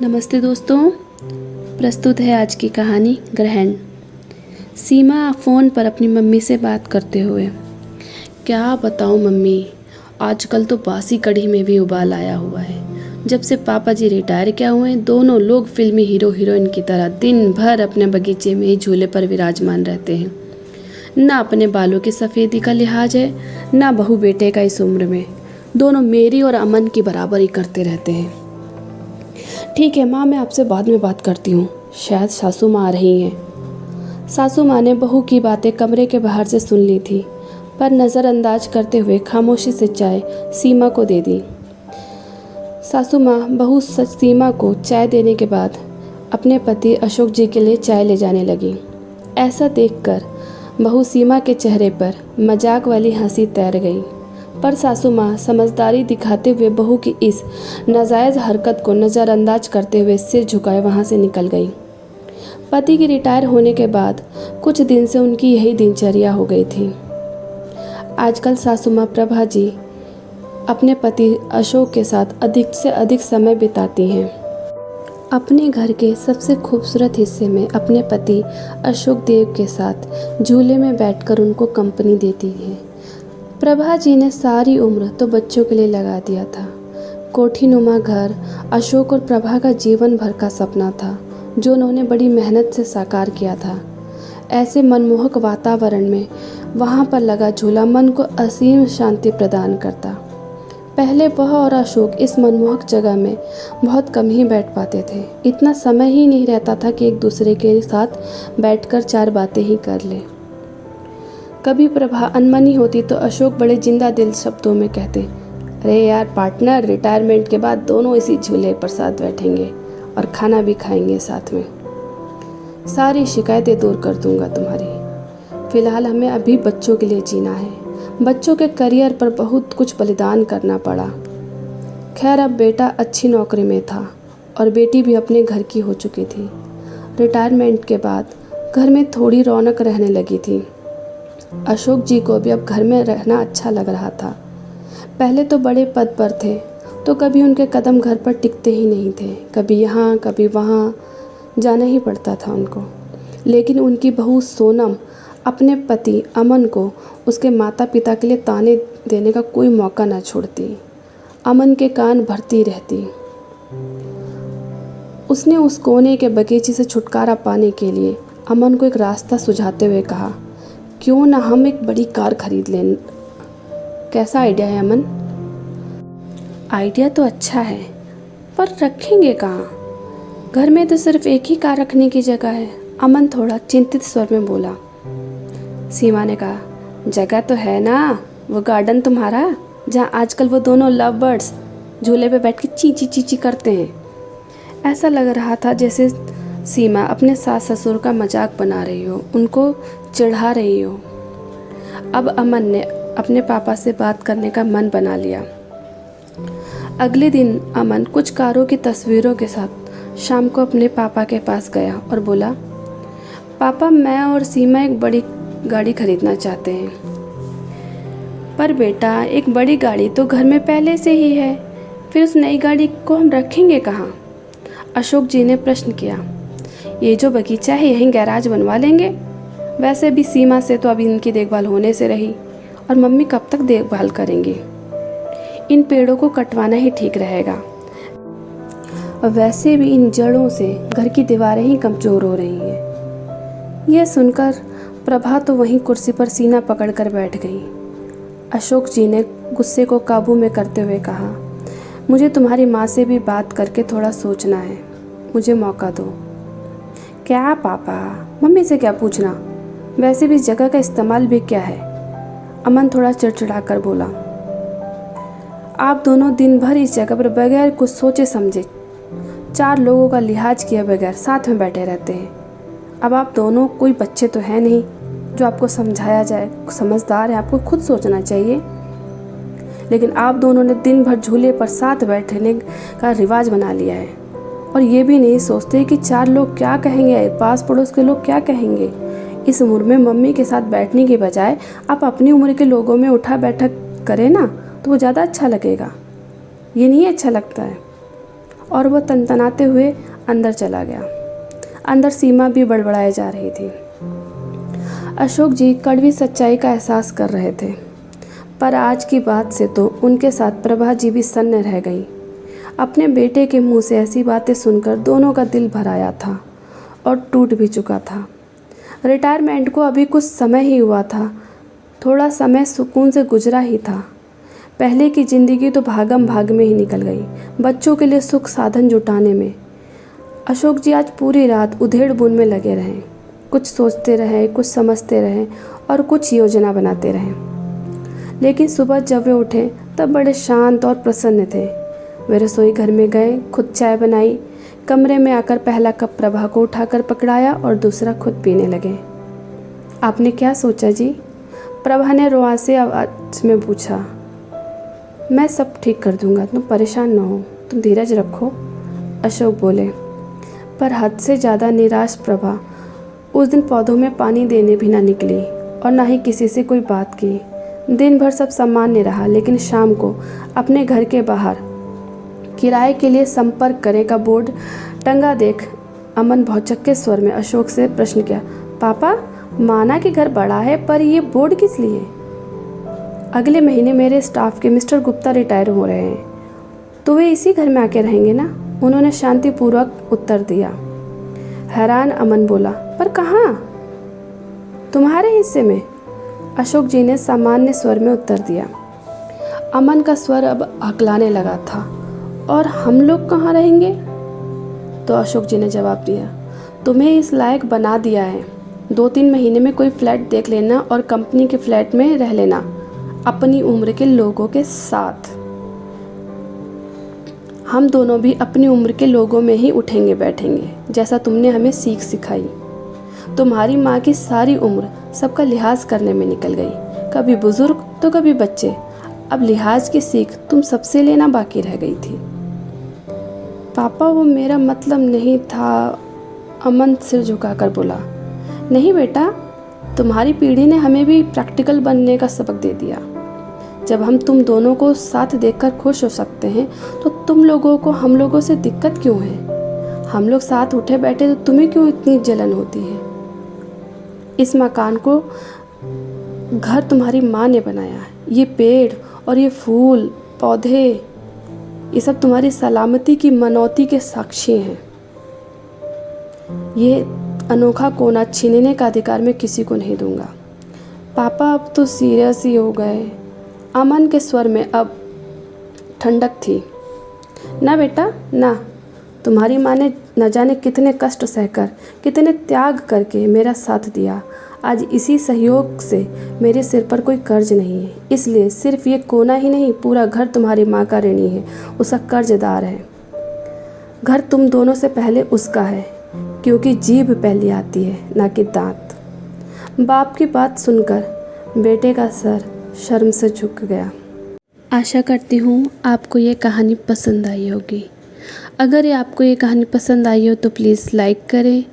नमस्ते दोस्तों। प्रस्तुत है आज की कहानी ग्रहण। सीमा फ़ोन पर अपनी मम्मी से बात करते हुए, क्या बताऊँ मम्मी, आजकल तो बासी कढ़ी में भी उबाल आया हुआ है। जब से पापा जी रिटायर क्या हुए, दोनों लोग फिल्मी हीरो हीरोइन की तरह दिन भर अपने बगीचे में ही झूले पर विराजमान रहते हैं। ना अपने बालों की सफ़ेदी का लिहाज है, ना बहू बेटे का इस उम्र में। दोनों मेरी और अमन की बराबरी करते रहते हैं। ठीक है माँ, मैं आपसे बाद में बात करती हूँ, शायद सासू माँ आ रही हैं। सासू माँ ने बहू की बातें कमरे के बाहर से सुन ली थी, पर नज़रअंदाज करते हुए खामोशी से चाय सीमा को दे दी। सासू माँ बहू सीमा को चाय देने के बाद अपने पति अशोक जी के लिए चाय ले जाने लगी। ऐसा देखकर बहू सीमा के चेहरे पर मजाक वाली हंसी तैर गई, पर सासू माँ समझदारी दिखाते हुए बहू की इस नाजायज़ हरकत को नज़रअंदाज करते हुए सिर झुकाए वहाँ से निकल गई। पति के रिटायर होने के बाद कुछ दिन से उनकी यही दिनचर्या हो गई थी। आजकल सासू माँ प्रभा जी अपने पति अशोक के साथ अधिक से अधिक समय बिताती हैं। अपने घर के सबसे खूबसूरत हिस्से में अपने पति अशोक देव के साथ झूले में बैठकर उनको कंपनी देती हैं। प्रभा जी ने सारी उम्र तो बच्चों के लिए लगा दिया था। कोठीनुमा घर अशोक और प्रभा का जीवन भर का सपना था, जो उन्होंने बड़ी मेहनत से साकार किया था। ऐसे मनमोहक वातावरण में वहाँ पर लगा झूला मन को असीम शांति प्रदान करता। पहले वह और अशोक इस मनमोहक जगह में बहुत कम ही बैठ पाते थे। इतना समय ही नहीं रहता था कि एक दूसरे के साथ बैठकर चार बातें ही कर ले। कभी प्रभा अनमनी होती तो अशोक बड़े जिंदा दिल शब्दों में कहते, अरे यार पार्टनर, रिटायरमेंट के बाद दोनों इसी झूले पर साथ बैठेंगे और खाना भी खाएंगे साथ में। सारी शिकायतें दूर कर दूंगा तुम्हारी। फिलहाल हमें अभी बच्चों के लिए जीना है। बच्चों के करियर पर बहुत कुछ बलिदान करना पड़ा। खैर अब बेटा अच्छी नौकरी में था और बेटी भी अपने घर की हो चुकी थी। रिटायरमेंट के बाद घर में थोड़ी रौनक रहने लगी थी। अशोक जी को भी अब घर में रहना अच्छा लग रहा था। पहले तो बड़े पद पर थे तो कभी उनके कदम घर पर टिकते ही नहीं थे। कभी यहाँ कभी वहाँ जाना ही पड़ता था उनको। लेकिन उनकी बहू सोनम अपने पति अमन को उसके माता पिता के लिए ताने देने का कोई मौका न छोड़ती। अमन के कान भरती रहती। उसने उस कोने के बगीचे से छुटकारा पाने के लिए अमन को एक रास्ता सुझाते हुए कहा, क्यों ना हम एक बड़ी कार खरीद लें। कैसा आइडिया है अमन? आइडिया तो अच्छा है, पर रखेंगे कहाँ? घर में तो सिर्फ एक ही कार रखने की जगह है। अमन थोड़ा चिंतित स्वर में बोला। सीमा ने कहा, जगह तो है ना, वो गार्डन तुम्हारा, जहाँ आजकल वो दोनों लव बर्ड्स झूले पे बैठ के चींची चींची करते हैं। ऐसा लग रहा था जैसे सीमा अपने सास ससुर का मजाक बना रही हो, उनको चिढ़ा रही हो। अब अमन ने अपने पापा से बात करने का मन बना लिया। अगले दिन अमन कुछ कारों की तस्वीरों के साथ शाम को अपने पापा के पास गया और बोला, पापा मैं और सीमा एक बड़ी गाड़ी खरीदना चाहते हैं। पर बेटा, एक बड़ी गाड़ी तो घर में पहले से ही है, फिर उस नई गाड़ी को हम रखेंगे कहाँ? अशोक जी ने प्रश्न किया। ये जो बगीचा है यहीं गैराज बनवा लेंगे। वैसे भी सीमा से तो अभी इनकी देखभाल होने से रही, और मम्मी कब तक देखभाल करेंगी? इन पेड़ों को कटवाना ही ठीक रहेगा। वैसे भी इन जड़ों से घर की दीवारें ही कमज़ोर हो रही हैं। यह सुनकर प्रभा तो वहीं कुर्सी पर सीना पकड़कर बैठ गई। अशोक जी ने गुस्से को काबू में करते हुए कहा, मुझे तुम्हारी माँ से भी बात करके थोड़ा सोचना है, मुझे मौका दो। क्या पापा, मम्मी से क्या पूछना? वैसे भी इस जगह का इस्तेमाल भी क्या है? अमन थोड़ा चिड़चिड़ा कर बोला। आप दोनों दिन भर इस जगह पर बगैर कुछ सोचे समझे, चार लोगों का लिहाज किए बगैर साथ में बैठे रहते हैं। अब आप दोनों कोई बच्चे तो हैं नहीं जो आपको समझाया जाए, समझदार है, आपको खुद सोचना चाहिए। लेकिन आप दोनों ने दिन भर झूले पर साथ बैठने का रिवाज बना लिया है, और ये भी नहीं सोचते कि चार लोग क्या कहेंगे, पास पड़ोस के लोग क्या कहेंगे। इस उम्र में मम्मी के साथ बैठने के बजाय आप अपनी उम्र के लोगों में उठा बैठक करें ना, तो वो ज़्यादा अच्छा लगेगा। ये नहीं अच्छा लगता है। और वह तनतनाते हुए अंदर चला गया। अंदर सीमा भी बड़बड़ाए जा रही थी। अशोक जी कड़वी सच्चाई का एहसास कर रहे थे, पर आज की बात से तो उनके साथ प्रभा जी भी सन्न रह गई। अपने बेटे के मुंह से ऐसी बातें सुनकर दोनों का दिल भर आया था और टूट भी चुका था। रिटायरमेंट को अभी कुछ समय ही हुआ था, थोड़ा समय सुकून से गुजरा ही था। पहले की ज़िंदगी तो भागम भाग में ही निकल गई, बच्चों के लिए सुख साधन जुटाने में। अशोक जी आज पूरी रात उधेड़ बुन में लगे रहे, कुछ सोचते रहे, कुछ समझते रहे और कुछ योजना बनाते रहे। लेकिन सुबह जब वे उठे तब बड़े शांत और प्रसन्न थे। वे रसोई घर में गए, खुद चाय बनाई, कमरे में आकर पहला कप प्रभा को उठाकर पकड़ाया और दूसरा खुद पीने लगे। आपने क्या सोचा जी? प्रभा ने रुआंसे आवाज़ में पूछा। मैं सब ठीक कर दूंगा, तुम परेशान न हो, तुम धीरज रखो, अशोक बोले। पर हद से ज़्यादा निराश प्रभा उस दिन पौधों में पानी देने भी ना निकली और ना ही किसी से कोई बात की। दिन भर सब सामान्य रहा, लेकिन शाम को अपने घर के बाहर किराए के लिए संपर्क करें का बोर्ड टंगा देख अमन भौचक्के स्वर में अशोक से प्रश्न किया, पापा, माना कि घर बड़ा है पर ये बोर्ड किस लिए? अगले महीने मेरे स्टाफ के मिस्टर गुप्ता रिटायर हो रहे हैं, तो वे इसी घर में आके रहेंगे ना, उन्होंने शांतिपूर्वक उत्तर दिया। हैरान अमन बोला, पर कहाँ? तुम्हारे हिस्से में, अशोक जी ने सामान्य स्वर में उत्तर दिया। अमन का स्वर अब हकलाने लगा था। और हम लोग कहाँ रहेंगे? तो अशोक जी ने जवाब दिया, तुम्हें इस लायक बना दिया है, 2-3 महीने में कोई फ्लैट देख लेना और कंपनी के फ्लैट में रह लेना, अपनी उम्र के लोगों के साथ। हम दोनों भी अपनी उम्र के लोगों में ही उठेंगे बैठेंगे, जैसा तुमने हमें सीख सिखाई। तुम्हारी माँ की सारी उम्र सबका लिहाज करने में निकल गई, कभी बुजुर्ग तो कभी बच्चे। अब लिहाज की सीख तुम सबसे लेना बाकी रह गई थी। पापा, वो मेरा मतलब नहीं था, अमन सिर झुकाकर बोला। नहीं बेटा, तुम्हारी पीढ़ी ने हमें भी प्रैक्टिकल बनने का सबक दे दिया। जब हम तुम दोनों को साथ देखकर खुश हो सकते हैं तो तुम लोगों को हम लोगों से दिक्कत क्यों है? हम लोग साथ उठे बैठे तो तुम्हें क्यों इतनी जलन होती है? इस मकान को घर तुम्हारी माँ ने बनाया है, ये पेड़ और ये फूल पौधे, ये सब तुम्हारी सलामती की मनौती के साक्षी हैं। ये अनोखा कोना छीनने का अधिकार मैं किसी को नहीं दूंगा। पापा अब तो सीरियस ही हो गए। अमन के स्वर में अब ठंडक थी। ना बेटा ना, तुम्हारी माँ ने न जाने कितने कष्ट सहकर, कितने त्याग करके मेरा साथ दिया। आज इसी सहयोग से मेरे सिर पर कोई कर्ज नहीं है, इसलिए सिर्फ ये कोना ही नहीं, पूरा घर तुम्हारी माँ का ऋणी है, उसका कर्जदार है। घर तुम दोनों से पहले उसका है, क्योंकि जीभ पहले आती है, ना कि दांत। बाप की बात सुनकर बेटे का सर शर्म से झुक गया। आशा करती हूँ आपको ये कहानी पसंद आई होगी। अगर ये आपको ये कहानी पसंद आई हो तो प्लीज़ लाइक करें,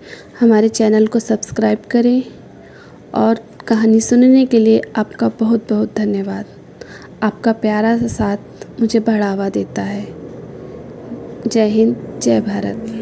हमारे चैनल को सब्सक्राइब करें और कहानी सुनने के लिए आपका बहुत बहुत धन्यवाद। आपका प्यारा सा साथ मुझे बढ़ावा देता है। जय हिंद, जय भारत।